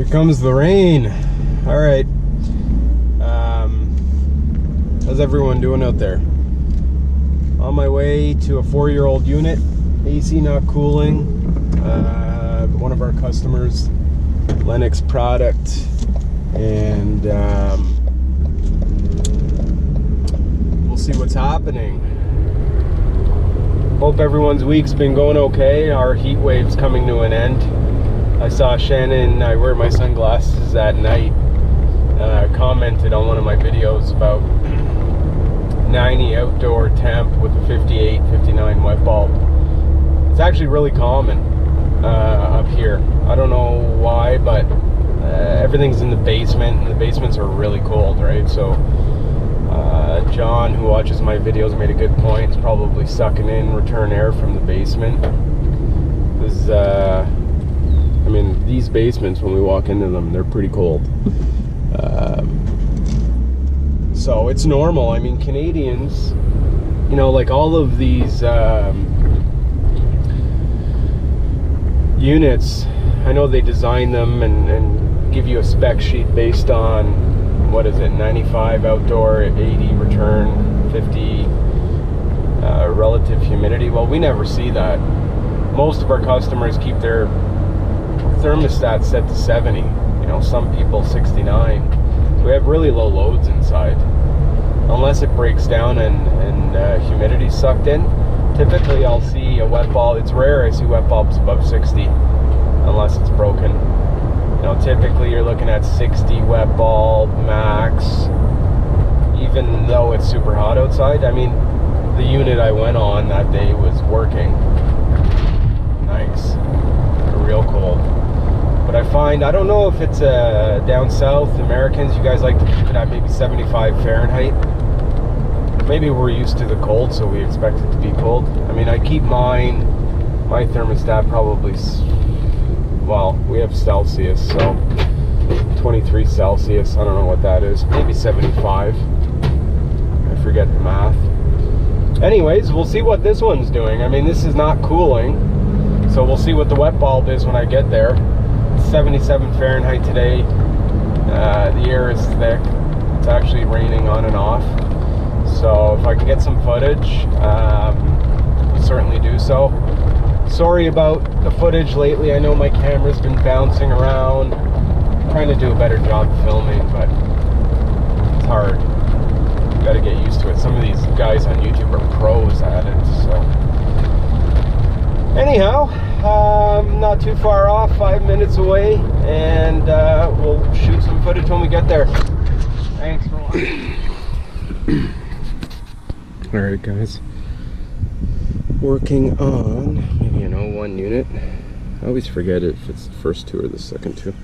Here comes the rain. All right. How's everyone doing out there? On my way to a 4-year-old unit. AC not cooling. One of our customers, Lennox product, and we'll see what's happening. Hope everyone's week's been going okay. Our heat wave's coming to an end. I saw Shannon, I wear my sunglasses at night, commented on one of my videos about 90 outdoor temp with a 58, 59 wet bulb. It's actually really common up here. I don't know why, but everything's in the basement, and the basements are really cold, right? So John, who watches my videos, made a good point. It's probably sucking in return air from the basement. Because, I mean, these basements, when we walk into them, they're pretty cold. So it's normal. I mean, Canadians, you know, like all of these units, I know they design them and give you a spec sheet based on, what is it, 95 outdoor, 80 return, 50 relative humidity. Well, we never see that. Most of our customers keep their thermostat set to 70. You know, some people 69. So we have really low loads inside. Unless it breaks down and humidity's sucked in, typically I'll see a wet bulb. It's rare I see wet bulbs above 60, unless it's broken. You know, typically you're looking at 60 wet bulb max, even though it's super hot outside. I mean, the unit I went on that day was working. Nice. Real cold. But I find, I don't know if it's down south, Americans, you guys like to keep it at maybe 75 Fahrenheit. Maybe we're used to the cold, so we expect it to be cold. I mean, I keep my thermostat probably, well, we have Celsius, so 23 Celsius, I don't know what that is, maybe 75. I forget the math. Anyways, we'll see what this one's doing. I mean, this is not cooling, so we'll see what the wet bulb is when I get there. 77 Fahrenheit today. The air is thick. It's actually raining on and off. So if I can get some footage, I'll certainly do so. Sorry about the footage lately. I know my camera's been bouncing around. I'm trying to do a better job filming, but it's hard. You gotta get used to it. Some of these guys on YouTube are pros at it, so. Anyhow, not too far off, 5 minutes away, and we'll shoot some footage when we get there. Thanks for watching. Alright guys, working on, you know, one unit. I always forget if it's the first two or the second two.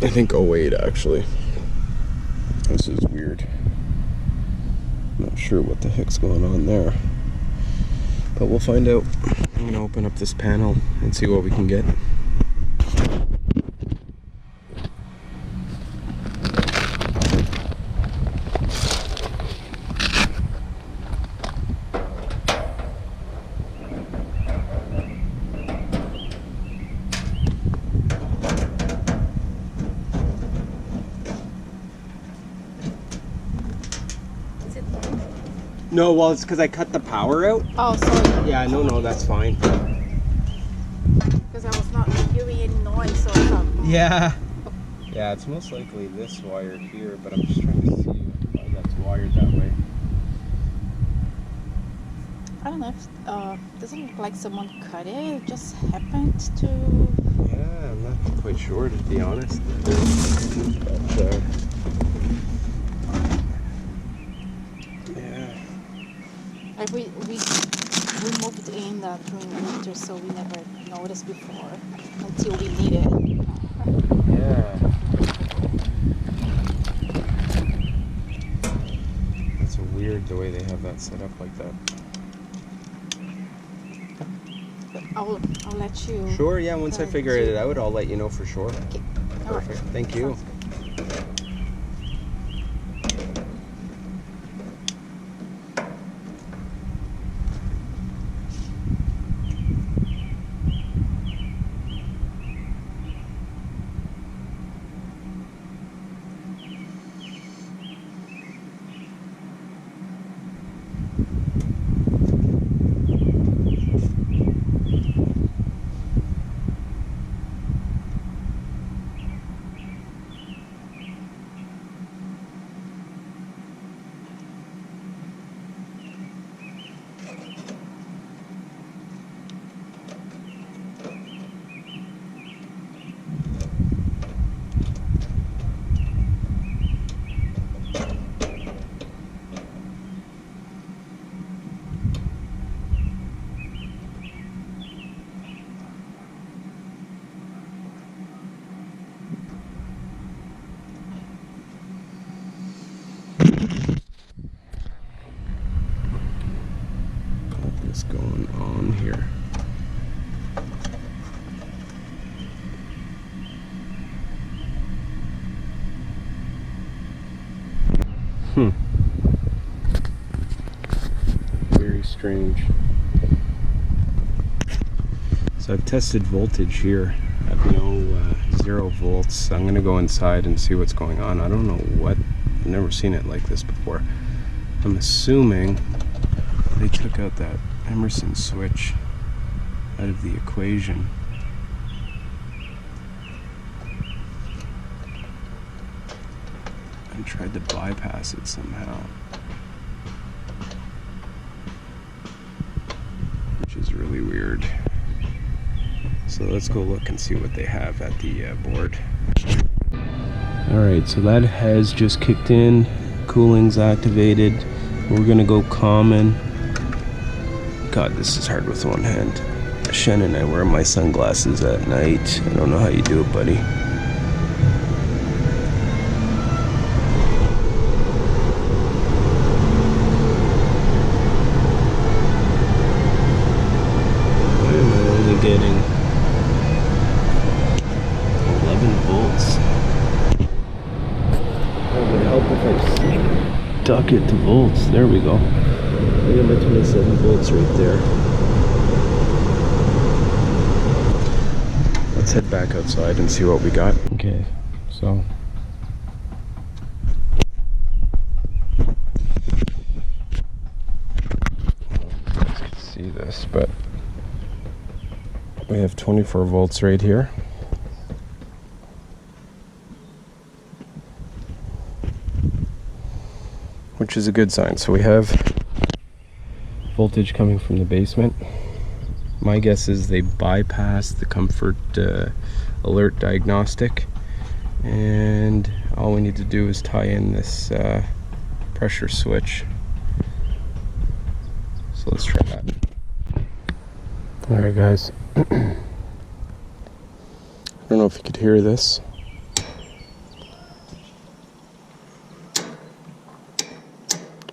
I think 08 actually. This is weird. Not sure what the heck's going on there, but we'll find out. I'm gonna open up this panel and see what we can get. No, well, it's because I cut the power out. Oh, sorry. Yeah, no, that's fine. Because I was not hearing any noise, so I thought. Yeah. Yeah, it's most likely this wire here, but I'm just trying to see why that's wired that way. I don't know if doesn't look like someone cut it. It just happened to. Yeah, I'm not quite sure, to be honest. But, like we moved in during winter, so we never noticed before until we need it. yeah. That's weird the way they have that set up like that. But I'll let you. Sure, yeah, once I figure it out, I'll let you know for sure. Okay. Perfect. Right. Thank you. on here? Very strange. So I've tested voltage here at no 0 volts. I'm gonna go inside and see what's going on. I don't know what, I've never seen it like this before. I'm assuming they took out that Emerson switch out of the equation. And tried to bypass it somehow. Which is really weird. So let's go look and see what they have at the board. Alright, so that has just kicked in. Cooling's activated. We're gonna go common. God, this is hard with one hand. Shannon, I wear my sunglasses at night. I don't know how you do it, buddy. Why am I only getting 11 volts? That would help if I duck it to volts. There we go. I got my 27 volts right there. Let's head back outside and see what we got. Okay, so you guys can see this, but we have 24 volts right here. Which is a good sign. So we have voltage coming from the basement. My guess is they bypassed the comfort alert diagnostic, and all we need to do is tie in this pressure switch. So let's try that. Alright guys, I don't know if you could hear this.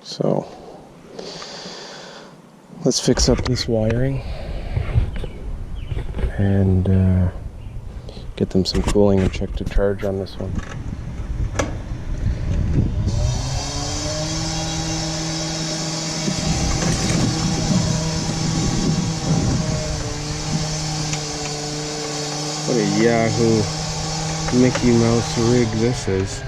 So let's fix up this wiring and get them some cooling and check the charge on this one. What a Yahoo Mickey Mouse rig this is.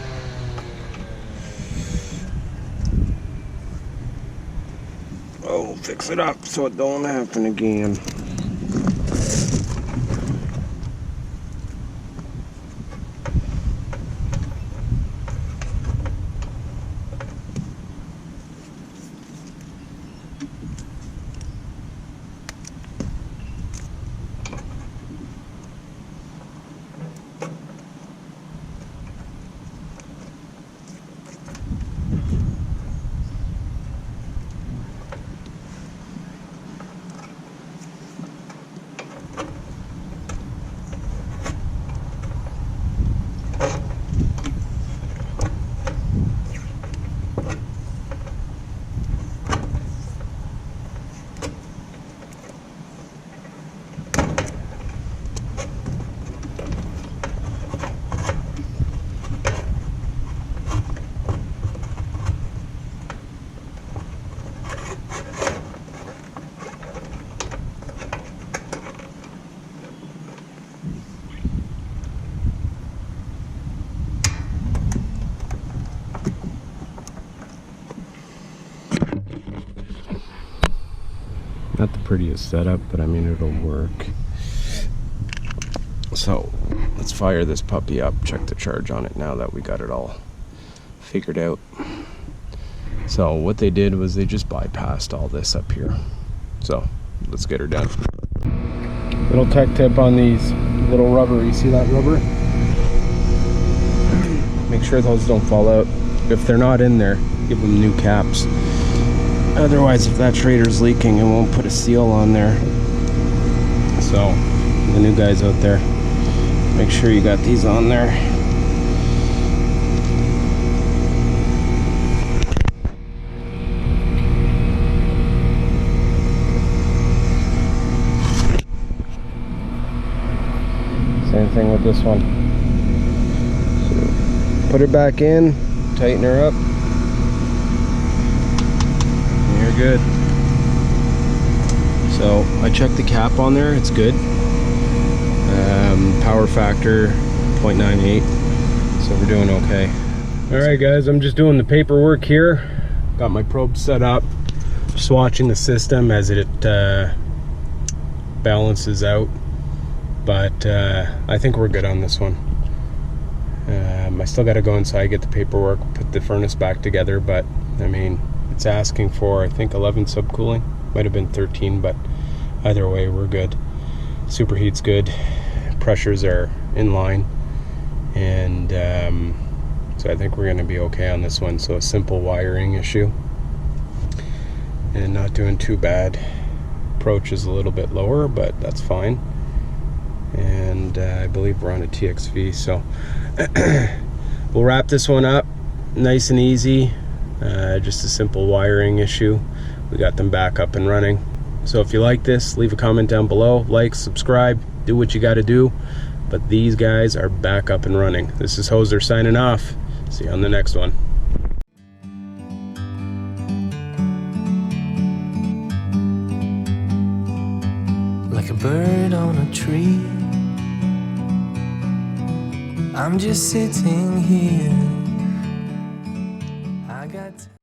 Oh, fix it up so it don't happen again. Not the prettiest setup, but I mean it'll work. So let's fire this puppy up, check the charge on it now that we got it all figured out. So what they did was they just bypassed all this up here. So let's get her done. Little tech tip on these little rubber. You see that rubber? Make sure those don't fall out. If they're not in there, give them new caps. Otherwise, if that trader's leaking, it won't put a seal on there. So, the new guys out there, make sure you got these on there. anything with this one. So put her back in, tighten her up. You're good. So I checked the cap on there, it's good. Power factor 0.98, so we're doing okay. Alright guys, I'm just doing the paperwork here. Got my probe set up, just watching the system as it balances out, but I think we're good on this one. I still got to go inside, get the paperwork, put the furnace back together, but I mean, it's asking for, I think, 11 subcooling. Might have been 13, but either way, we're good. Superheat's good. Pressures are in line. And so I think we're going to be okay on this one. So a simple wiring issue. And not doing too bad. Approach is a little bit lower, but that's fine. And I believe we're on a TXV. So we'll wrap this one up. Nice and easy. Just a simple wiring issue. We got them back up and running. So if you like this, leave a comment down below, like, subscribe, do what you got to do. But these guys are back up and running. This is Hoser signing off. See you on the next one. Like a bird on a tree, I'm just sitting here